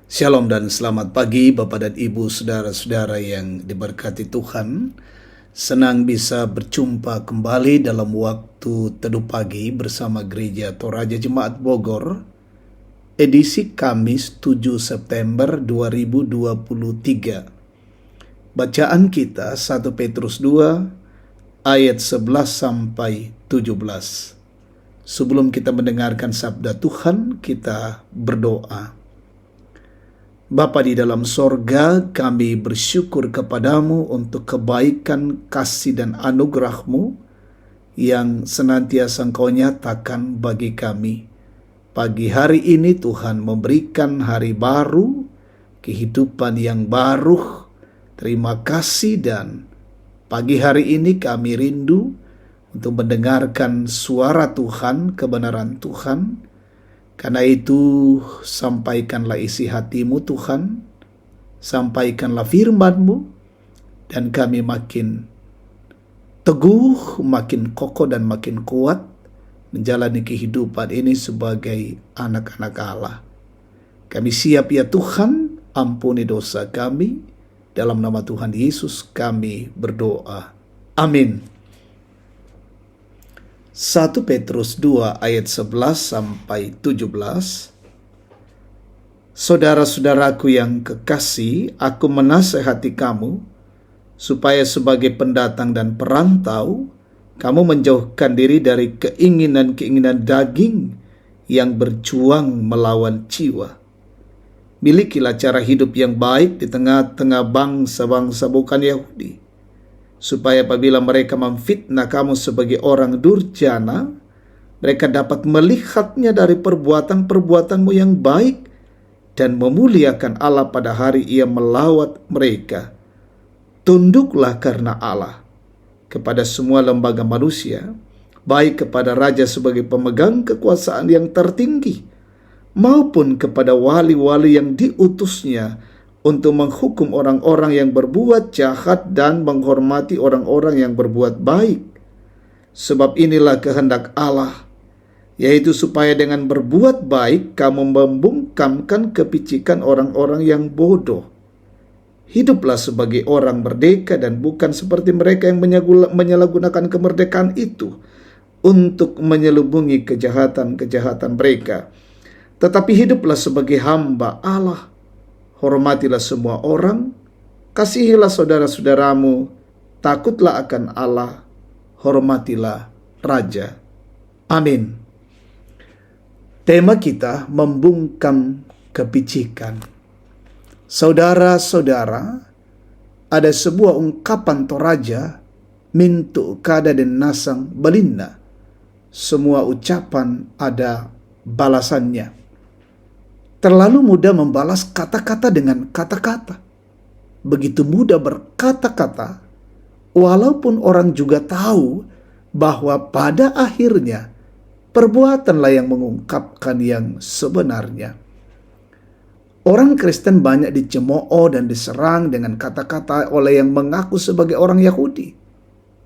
Shalom dan selamat pagi Bapak dan Ibu, saudara-saudara yang diberkati Tuhan. Senang bisa berjumpa kembali dalam waktu teduh pagi bersama Gereja Toraja Jemaat Bogor, edisi Kamis 7 September 2023. Bacaan kita 1 Petrus 2 ayat 11 sampai 17. Sebelum kita mendengarkan sabda Tuhan, kita berdoa. Bapa di dalam sorga, kami bersyukur kepadamu untuk kebaikan, kasih, dan anugerah-Mu yang senantiasa Engkau nyatakan bagi kami. Pagi hari ini Tuhan memberikan hari baru, kehidupan yang baru. Terima kasih, dan pagi hari ini kami rindu untuk mendengarkan suara Tuhan, kebenaran Tuhan. Karena itu, sampaikanlah isi hatimu Tuhan, sampaikanlah firman-Mu, dan kami makin teguh, makin kokoh, dan makin kuat menjalani kehidupan ini sebagai anak-anak Allah. Kami siap ya Tuhan, ampuni dosa kami, dalam nama Tuhan Yesus kami berdoa. Amin. 1 Petrus 2 ayat 11 sampai 17. Saudara-saudaraku yang kekasih, aku menasehati kamu supaya sebagai pendatang dan perantau kamu menjauhkan diri dari keinginan-keinginan daging yang berjuang melawan jiwa. Milikilah cara hidup yang baik di tengah-tengah bangsa-bangsa bukan Yahudi, supaya apabila mereka memfitnah kamu sebagai orang durjana, mereka dapat melihatnya dari perbuatan-perbuatanmu yang baik dan memuliakan Allah pada hari Ia melawat mereka. Tunduklah karena Allah kepada semua lembaga manusia, baik kepada raja sebagai pemegang kekuasaan yang tertinggi, maupun kepada wali-wali yang diutusnya untuk menghukum orang-orang yang berbuat jahat dan menghormati orang-orang yang berbuat baik. Sebab inilah kehendak Allah, yaitu supaya dengan berbuat baik kamu membungkamkan kepicikan orang-orang yang bodoh. Hiduplah sebagai orang merdeka dan bukan seperti mereka yang menyalahgunakan kemerdekaan itu untuk menyelubungi kejahatan-kejahatan mereka. Tetapi hiduplah sebagai hamba Allah. Hormatilah semua orang, kasihilah saudara-saudaramu, takutlah akan Allah, hormatilah Raja. Amin. Tema kita membungkam kepicikan. Saudara-saudara, ada sebuah ungkapan Toraja, mintu kada den nasang balinna. Semua ucapan ada balasannya. Terlalu mudah membalas kata-kata dengan kata-kata. Begitu mudah berkata-kata, walaupun orang juga tahu bahwa pada akhirnya perbuatanlah yang mengungkapkan yang sebenarnya. Orang Kristen banyak dicemooh dan diserang dengan kata-kata oleh yang mengaku sebagai orang Yahudi.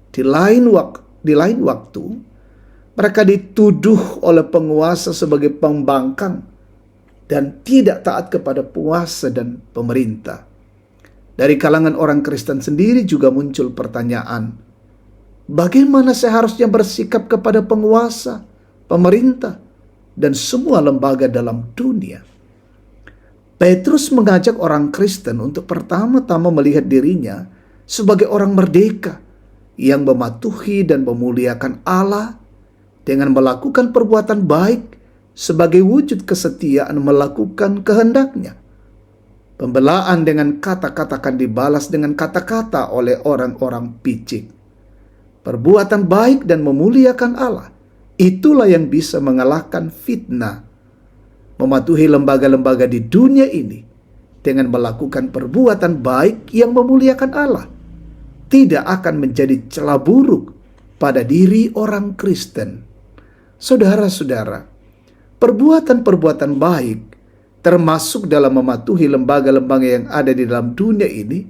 Di lain waktu, mereka dituduh oleh penguasa sebagai pembangkang dan tidak taat kepada penguasa dan pemerintah. Dari kalangan orang Kristen sendiri juga muncul pertanyaan, bagaimana seharusnya bersikap kepada penguasa, pemerintah, dan semua lembaga dalam dunia? Petrus mengajak orang Kristen untuk pertama-tama melihat dirinya sebagai orang merdeka yang mematuhi dan memuliakan Allah dengan melakukan perbuatan baik sebagai wujud kesetiaan melakukan kehendaknya. Pembelaan dengan kata-kata akan dibalas dengan kata-kata oleh orang-orang picik. Perbuatan baik dan memuliakan Allah, itulah yang bisa mengalahkan fitnah. Mematuhi lembaga-lembaga di dunia ini dengan melakukan perbuatan baik yang memuliakan Allah tidak akan menjadi celah buruk pada diri orang Kristen. Saudara-saudara, perbuatan-perbuatan baik, termasuk dalam mematuhi lembaga-lembaga yang ada di dalam dunia ini,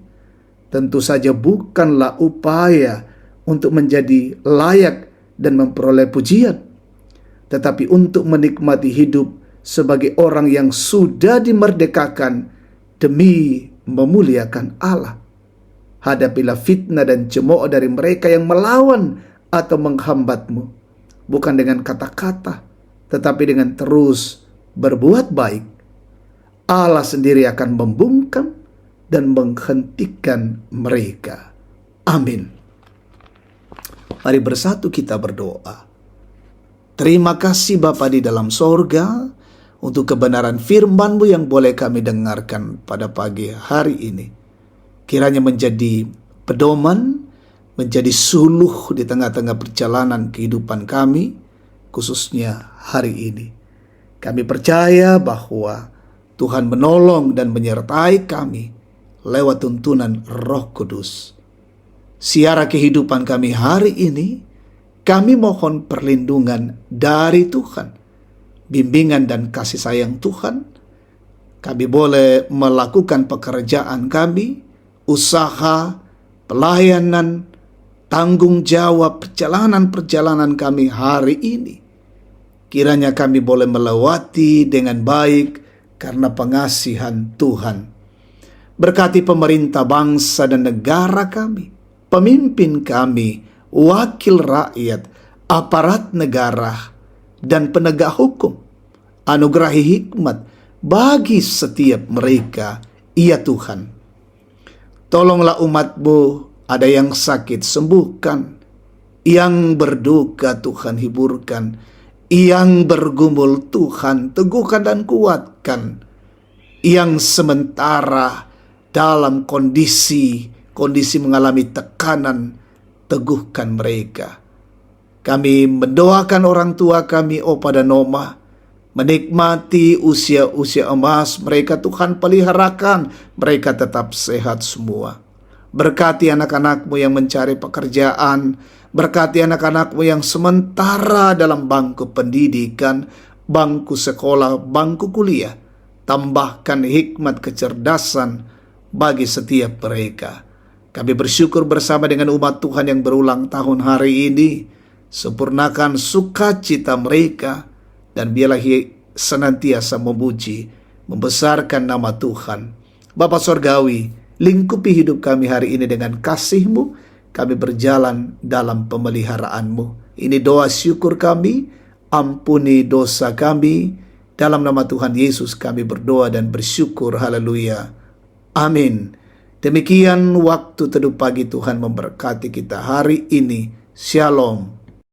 tentu saja bukanlah upaya untuk menjadi layak dan memperoleh pujian, tetapi untuk menikmati hidup sebagai orang yang sudah dimerdekakan demi memuliakan Allah. Hadapilah fitnah dan cemooh dari mereka yang melawan atau menghambatmu, bukan dengan kata-kata, tetapi dengan terus berbuat baik. Allah sendiri akan membungkam dan menghentikan mereka. Amin. Mari bersatu kita berdoa. Terima kasih Bapa di dalam sorga untuk kebenaran firman-Mu yang boleh kami dengarkan pada pagi hari ini. Kiranya menjadi pedoman, menjadi suluh di tengah-tengah perjalanan kehidupan kami, khususnya hari ini. Kami percaya bahwa Tuhan menolong dan menyertai kami lewat tuntunan Roh Kudus. Siara kehidupan kami hari ini, kami mohon perlindungan dari Tuhan, bimbingan dan kasih sayang Tuhan. Kami boleh melakukan pekerjaan kami, usaha, pelayanan, tanggung jawab perjalanan-perjalanan kami hari ini. Kiranya kami boleh melewati dengan baik karena pengasihan Tuhan. Berkati pemerintah bangsa dan negara kami, pemimpin kami, wakil rakyat, aparat negara, dan penegak hukum. Anugerahi hikmat bagi setiap mereka, ya Tuhan. Tolonglah umat-Mu, ada yang sakit sembuhkan, yang berduka Tuhan hiburkan, yang bergumul Tuhan teguhkan dan kuatkan, yang sementara dalam kondisi mengalami tekanan, teguhkan mereka. Kami mendoakan orang tua kami, Opa dan Oma, menikmati usia-usia emas mereka. Tuhan peliharakan mereka tetap sehat semua. Berkati anak-anak-Mu yang mencari pekerjaan, berkati anak-anak-Mu yang sementara dalam bangku pendidikan, bangku sekolah, bangku kuliah. Tambahkan hikmat kecerdasan bagi setiap mereka. Kami bersyukur bersama dengan umat Tuhan yang berulang tahun hari ini. Sempurnakan sukacita mereka, dan biarlah senantiasa memuji, membesarkan nama Tuhan. Bapa Sorgawi, lingkupi hidup kami hari ini dengan kasih-Mu. Kami berjalan dalam pemeliharaan-Mu. Ini doa syukur kami. Ampuni dosa kami. Dalam nama Tuhan Yesus kami berdoa dan bersyukur. Haleluya. Amin. Demikian waktu teduh pagi, Tuhan memberkati kita hari ini. Shalom.